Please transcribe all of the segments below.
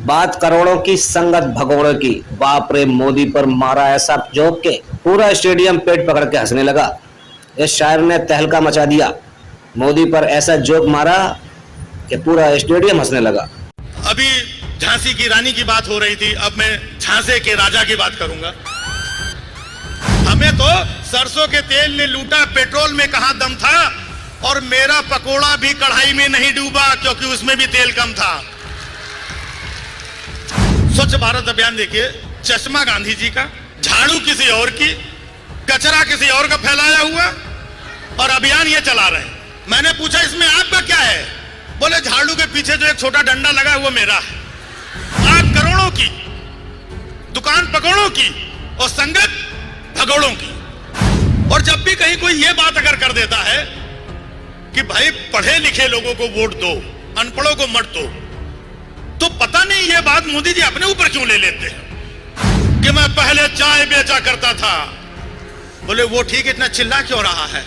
बात करोड़ों की संगत भगोड़ों की। बाप रे, मोदी पर मारा ऐसा जोक के पूरा स्टेडियम पेट पकड़ के हंसने लगा। इस शायर ने तहलका मचा दिया। मोदी पर ऐसा जोक मारा कि पूरा स्टेडियम हंसने लगा। अभी झांसी की रानी की बात हो रही थी, अब मैं झांसे के राजा की बात करूंगा। हमें तो सरसों के तेल ने लूटा, पेट्रोल में कहां दम था, और मेरा पकोड़ा भी कढ़ाई में नहीं डूबा क्योंकि उसमें भी तेल कम था। स्वच्छ भारत अभियान देखिए, चश्मा गांधी जी का, झाड़ू किसी और की, कचरा किसी और का फैलाया हुआ, और अभियान ये चला रहे हैं। मैंने पूछा इसमें आपका क्या है? बोले झाड़ू के पीछे जो एक छोटा डंडा लगा है वो मेरा है। आग करोड़ों की, दुकान पकौड़ों की, और संगत भगोड़ों की। और जब भी कहीं कोई ये बात अगर कर देता है कि भाई पढ़े लिखे लोगों को वोट दो, अनपढ़ों को मत दो, तो पता नहीं ये बात मोदी जी अपने ऊपर क्यों ले लेते हैं कि मैं पहले चाय बेचा करता था। बोले वो ठीक, इतना चिल्ला क्यों रहा है?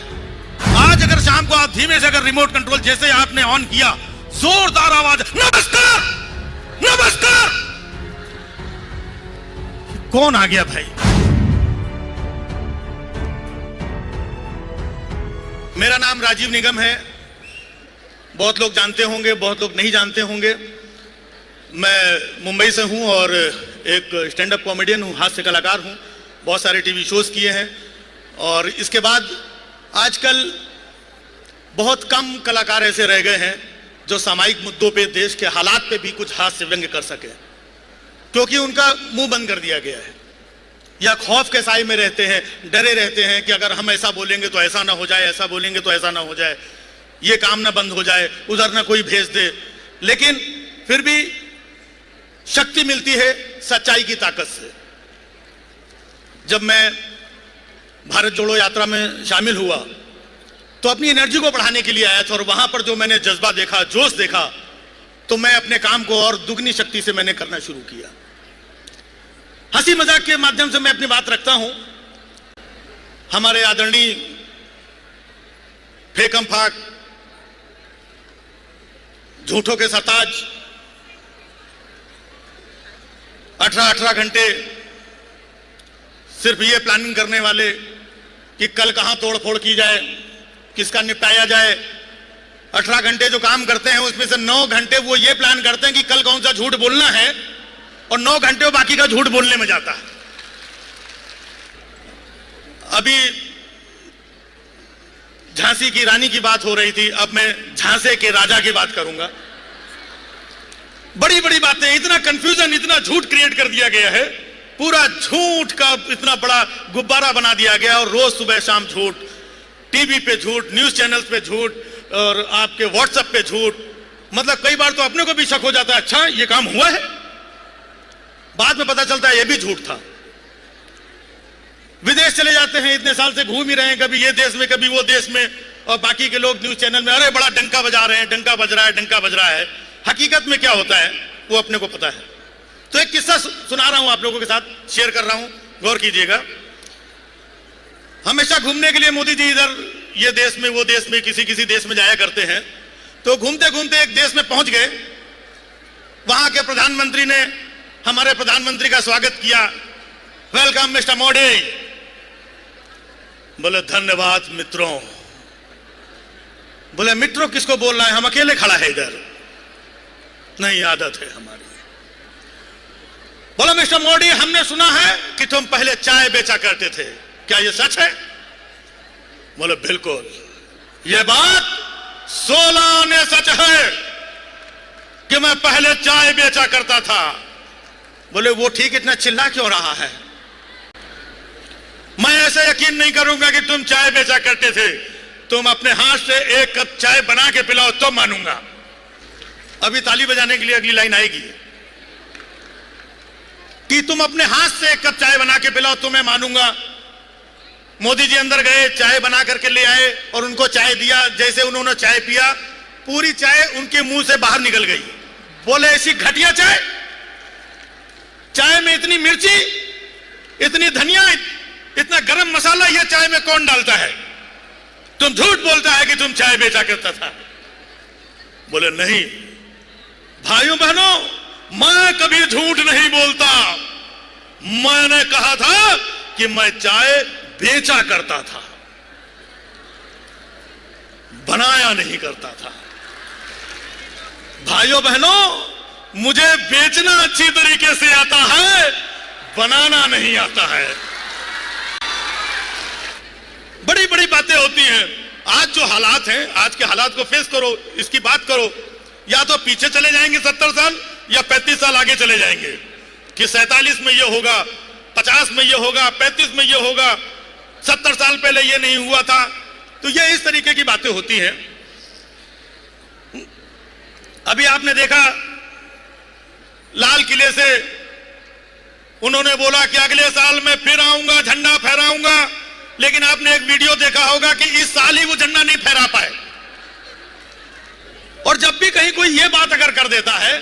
आज अगर शाम को आप धीमे से अगर रिमोट कंट्रोल जैसे आपने ऑन किया, जोरदार आवाज, नमस्कार नमस्कार, कौन आ गया भाई? मेरा नाम राजीव निगम है। बहुत लोग जानते होंगे, बहुत लोग नहीं जानते होंगे। मैं मुंबई से हूं और एक स्टैंड अप कॉमेडियन हूं, हास्य कलाकार हूं। बहुत सारे टीवी शोज किए हैं, और इसके बाद आजकल बहुत कम कलाकार ऐसे रह गए हैं जो सामाजिक मुद्दों पे, देश के हालात पे भी कुछ हास्य व्यंग्य कर सके, क्योंकि उनका मुंह बंद कर दिया गया है, या खौफ के साए में रहते हैं, डरे रहते हैं कि अगर हम ऐसा बोलेंगे तो ऐसा ना हो जाए, ऐसा बोलेंगे तो ऐसा ना हो जाए, ये काम ना बंद हो जाए, उधर ना कोई भेज दे। लेकिन फिर भी शक्ति मिलती है सच्चाई की ताकत से। जब मैं भारत जोड़ो यात्रा में शामिल हुआ तो अपनी एनर्जी को बढ़ाने के लिए आया था, और वहां पर जो मैंने जज्बा देखा, जोश देखा, तो मैं अपने काम को और दुगनी शक्ति से मैंने करना शुरू किया। हंसी मजाक के माध्यम से मैं अपनी बात रखता हूं। हमारे आदरणीय फेकम फाक, झूठों के सरताज, 18 घंटे सिर्फ ये प्लानिंग करने वाले कि कल कहां तोड़फोड़ की जाए, किसका निपटाया जाए। 18 घंटे जो काम करते हैं उसमें से 9 घंटे वो ये प्लान करते हैं कि कल कौन सा झूठ बोलना है, और 9 घंटे वो बाकी का झूठ बोलने में जाता है। अभी झांसी की रानी की बात हो रही थी, अब मैं झांसे के राजा की बात करूंगा। बड़ी बड़ी बातें, इतना कंफ्यूजन, इतना झूठ क्रिएट कर दिया गया है, पूरा झूठ का इतना बड़ा गुब्बारा बना दिया गया, और रोज सुबह शाम झूठ, टीवी पे झूठ, न्यूज चैनल्स पे झूठ, और आपके व्हाट्सएप पे झूठ। मतलब कई बार तो अपने को भी शक हो जाता है, अच्छा ये काम हुआ है, बाद में पता चलता है ये भी झूठ था। विदेश चले जाते हैं, इतने साल से घूम ही रहे हैं, कभी ये देश में कभी वो देश में, और बाकी के लोग न्यूज चैनल में अरे बड़ा डंका बजा रहे हैं, डंका बज रहा है, डंका बज रहा है। हकीकत में क्या होता है वो अपने को पता है। तो एक किस्सा सुना रहा हूं आप लोगों के साथ, शेयर कर रहा हूं, गौर कीजिएगा। हमेशा घूमने के लिए मोदी जी इधर ये देश में वो देश में किसी किसी देश में जाया करते हैं। तो घूमते घूमते एक देश में पहुंच गए, वहां के प्रधानमंत्री ने हमारे प्रधानमंत्री का स्वागत किया, वेलकम मिस्टर मोदी। बोले धन्यवाद मित्रों। बोले मित्रों किसको बोल रहा है, हम अकेले खड़ा है इधर, नहीं आदत है हमारी। बोला मिस्टर मोदी, हमने सुना है कि तुम पहले चाय बेचा करते थे, क्या ये सच है? बोले बिल्कुल, ये बात 16 आने सच है कि मैं पहले चाय बेचा करता था। बोले वो ठीक, इतना चिल्ला क्यों रहा है? मैं ऐसे यकीन नहीं करूंगा कि तुम चाय बेचा करते थे, तुम अपने हाथ से एक कप चाय बना के पिलाओ तो मानूंगा। अभी ताली बजाने के लिए अगली लाइन आएगी कि तुम अपने हाथ से एक कप चाय बना के पिलाओ तो मैं मानूंगा। मोदी जी अंदर गए, चाय बना करके ले आए, और उनको चाय दिया। जैसे उन्होंने चाय पिया, पूरी चाय उनके मुंह से बाहर निकल गई। बोले ऐसी घटिया चाय, चाय में इतनी मिर्ची, इतनी धनिया, इतना गरम मसाला, ये चाय में कौन डालता है? तुम झूठ बोलता है कि तुम चाय बेचा करता था। बोले नहीं भाइयों बहनों, मैं कभी झूठ नहीं बोलता। मैंने कहा था कि मैं चाय बेचा करता था, बनाया नहीं करता था। भाइयों बहनों, मुझे बेचना अच्छी तरीके से आता है, बनाना नहीं आता है। बड़ी बड़ी बातें होती हैं। आज जो हालात हैं, आज के हालात को फेस करो, इसकी बात करो। या तो पीछे चले जाएंगे 70 साल या 35 साल आगे चले जाएंगे कि 47 में ये होगा, 50 में ये होगा, 35 में ये होगा, 70 साल पहले ये नहीं हुआ था। तो ये इस तरीके की बातें होती हैं। अभी आपने देखा लाल किले से उन्होंने बोला कि अगले साल मैं फिर आऊंगा, झंडा फहराऊंगा, लेकिन आपने एक वीडियो देखा होगा कि इस साल ही वो झंडा नहीं फहरा पाए। और जब भी कहीं कोई ये बात अगर कर देता है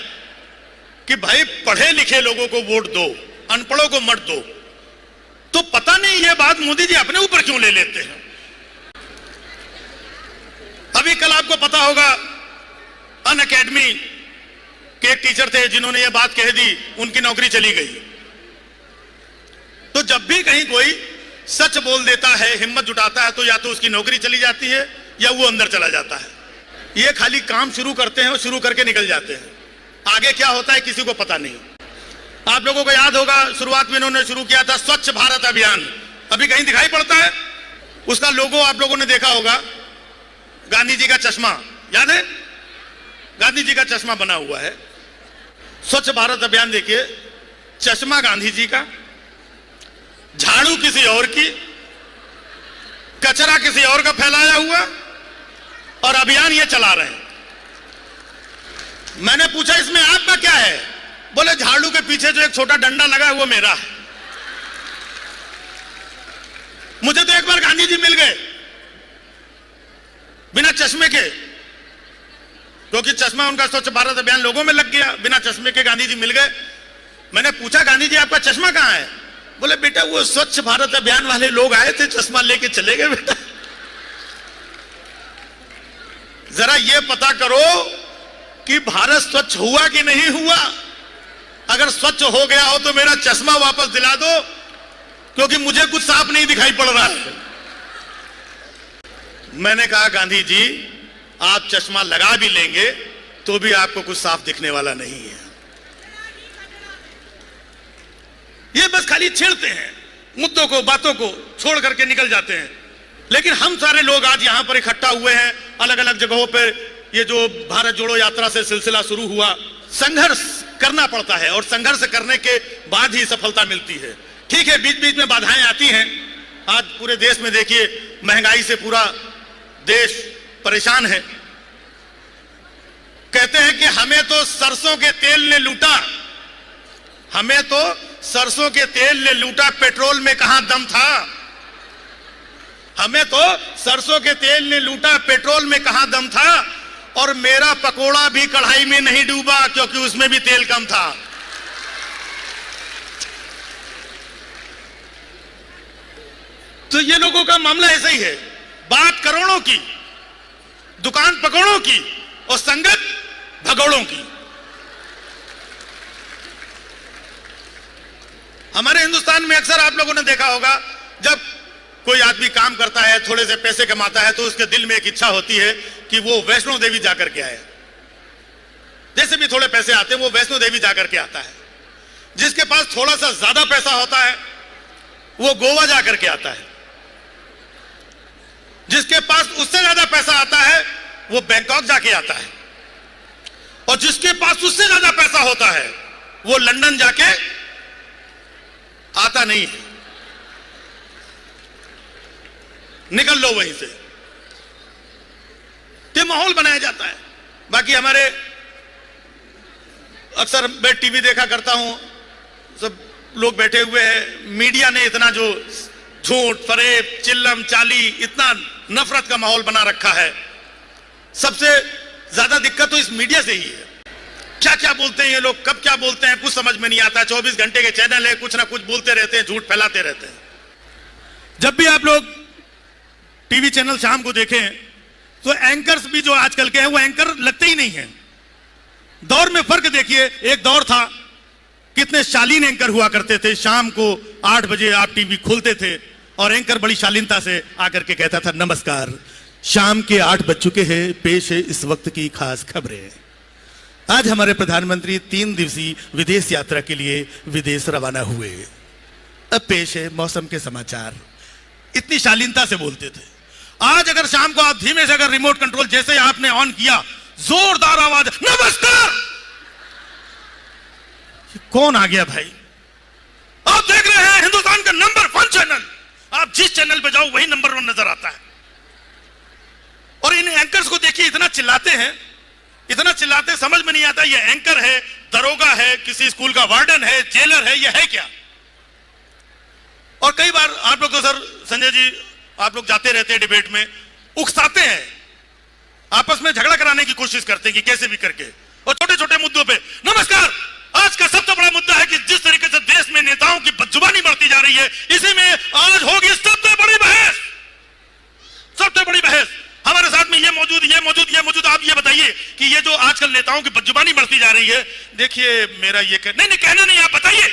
कि भाई पढ़े लिखे लोगों को वोट दो, अनपढ़ों को मत दो, तो पता नहीं ये बात मोदी जी अपने ऊपर क्यों ले लेते हैं। अभी कल आपको पता होगा अन अकेडमी के एक टीचर थे जिन्होंने ये बात कह दी, उनकी नौकरी चली गई। तो जब भी कहीं कोई सच बोल देता है, हिम्मत जुटाता है, तो या तो उसकी नौकरी चली जाती है या वो अंदर चला जाता है। ये खाली काम शुरू करते हैं और शुरू करके निकल जाते हैं। आगे क्या होता है किसी को पता नहीं। आप लोगों को याद होगा शुरुआत में इन्होंने शुरू किया था स्वच्छ भारत अभियान। अभी कहीं दिखाई पड़ता है? उसका लोगो आप लोगों ने देखा होगा, गांधी जी का चश्मा, याद है? गांधी जी का चश्मा बना हुआ है। स्वच्छ भारत अभियान देखिए, चश्मा गांधी जी का, झाड़ू किसी और की, कचरा किसी और का फैलाया हुआ, और अभियान ये चला रहे हैं। मैंने पूछा इसमें आपका क्या है? बोले झाड़ू के पीछे जो एक छोटा डंडा लगा है वो मेरा है। मुझे तो एक बार गांधी जी मिल गए बिना चश्मे के, क्योंकि चश्मा उनका स्वच्छ भारत अभियान लोगों में लग गया। बिना चश्मे के गांधी जी मिल गए। मैंने पूछा गांधी जी आपका चश्मा कहां है? बोले बेटा वो स्वच्छ भारत अभियान वाले लोग आए थे, चश्मा लेके चले गए बेटा। जरा ये पता करो कि भारत स्वच्छ हुआ कि नहीं हुआ। अगर स्वच्छ हो गया हो तो मेरा चश्मा वापस दिला दो, क्योंकि मुझे कुछ साफ नहीं दिखाई पड़ रहा है। मैंने कहा गांधी जी आप चश्मा लगा भी लेंगे तो भी आपको कुछ साफ दिखने वाला नहीं है। ये बस खाली छेड़ते हैं मुद्दों को, बातों को छोड़ करके निकल जाते हैं। लेकिन हम सारे लोग आज यहां पर इकट्ठा हुए हैं, अलग अलग जगहों पर। ये जो भारत जोड़ो यात्रा से सिलसिला शुरू हुआ, संघर्ष करना पड़ता है और संघर्ष करने के बाद ही सफलता मिलती है। ठीक है, बीच बीच में बाधाएं आती हैं। आज पूरे देश में देखिए महंगाई से पूरा देश परेशान है। कहते हैं कि हमें तो सरसों के तेल ने लूटा, हमें तो सरसों के तेल ने लूटा, पेट्रोल में कहां दम था। हमें तो सरसों के तेल ने लूटा, पेट्रोल में कहां दम था। और मेरा पकोड़ा भी कढ़ाई में नहीं डूबा, क्योंकि उसमें भी तेल कम था। तो ये लोगों का मामला ऐसा ही है। बात करोड़ों की, दुकान पकौड़ों की और संगत भगोड़ों की। हमारे हिंदुस्तान में अक्सर आप लोगों ने देखा होगा, जब कोई आदमी काम करता है, थोड़े से पैसे कमाता है, तो उसके दिल में एक इच्छा होती है कि वो वैष्णो देवी जाकर के आए। जैसे भी थोड़े पैसे आते हैं वो वैष्णो देवी जाकर के आता है। जिसके पास थोड़ा सा ज्यादा पैसा होता है वो गोवा जाकर के आता है। जिसके पास उससे ज्यादा पैसा आता है वो बैंकॉक जाके आता है। और जिसके पास उससे ज्यादा पैसा होता है वो लंदन जाके आता नहीं है। निकल लो वहीं से। ये माहौल बनाया जाता है। बाकी हमारे अक्सर मैं टीवी देखा करता हूं, सब लोग बैठे हुए हैं। मीडिया ने इतना जो झूठ, फरेब, चिल्लम चाली, इतना नफरत का माहौल बना रखा है। सबसे ज्यादा दिक्कत तो इस मीडिया से ही है। क्या क्या बोलते हैं ये लोग, कब क्या बोलते हैं कुछ समझ में नहीं आता। 24 घंटे के चैनल है, कुछ ना कुछ बोलते रहते हैं, झूठ फैलाते रहते हैं। जब भी आप लोग टीवी चैनल शाम को देखें तो एंकर्स भी जो आजकल के हैं वो एंकर लगते ही नहीं है। दौर में फर्क देखिए। एक दौर था, कितने शालीन एंकर हुआ करते थे। शाम को 8 बजे आप टीवी खोलते थे और एंकर बड़ी शालीनता से आकर के कहता था, नमस्कार, शाम के 8 बज चुके हैं, पेश है इस वक्त की खास खबरें। आज हमारे प्रधानमंत्री 3 दिवसीय विदेश यात्रा के लिए विदेश रवाना हुए। अब पेश है मौसम के समाचार। इतनी शालीनता से बोलते थे। आज अगर शाम को आप धीमे से अगर रिमोट कंट्रोल जैसे आपने ऑन किया, जोरदार आवाज, नमस्कार। कौन आ गया भाई? आप देख रहे हैं हिंदुस्तान का नंबर 1 चैनल। आप जिस चैनल पे जाओ वही नंबर 1 नजर आता है। और इन एंकर्स को देखिए, इतना चिल्लाते हैं, इतना चिल्लाते, समझ में नहीं आता ये एंकर है, दरोगा है, किसी स्कूल का वार्डन है, जेलर है, ये है क्या? और कई बार आप लोग तो सर संजय जी, आप लोग जाते रहते हैं डिबेट में, उकसाते हैं, आपस में झगड़ा कराने की कोशिश करते हैं कि कैसे भी करके, और छोटे छोटे मुद्दों पे। नमस्कार, आज का सबसे बड़ा मुद्दा है कि जिस तरीके से देश में नेताओं की बदजुबानी बढ़ती जा रही है, इसी में आज होगी सबसे बड़ी बहस। सबसे बड़ी बहस। हमारे साथ में ये मौजूद, ये मौजूद, ये मौजूद। आप ये बताइए कि ये जो आजकल नेताओं की बदजुबानी बढ़ती जा रही है, देखिए मेरा ये नहीं कहना नहीं, आप बताइए।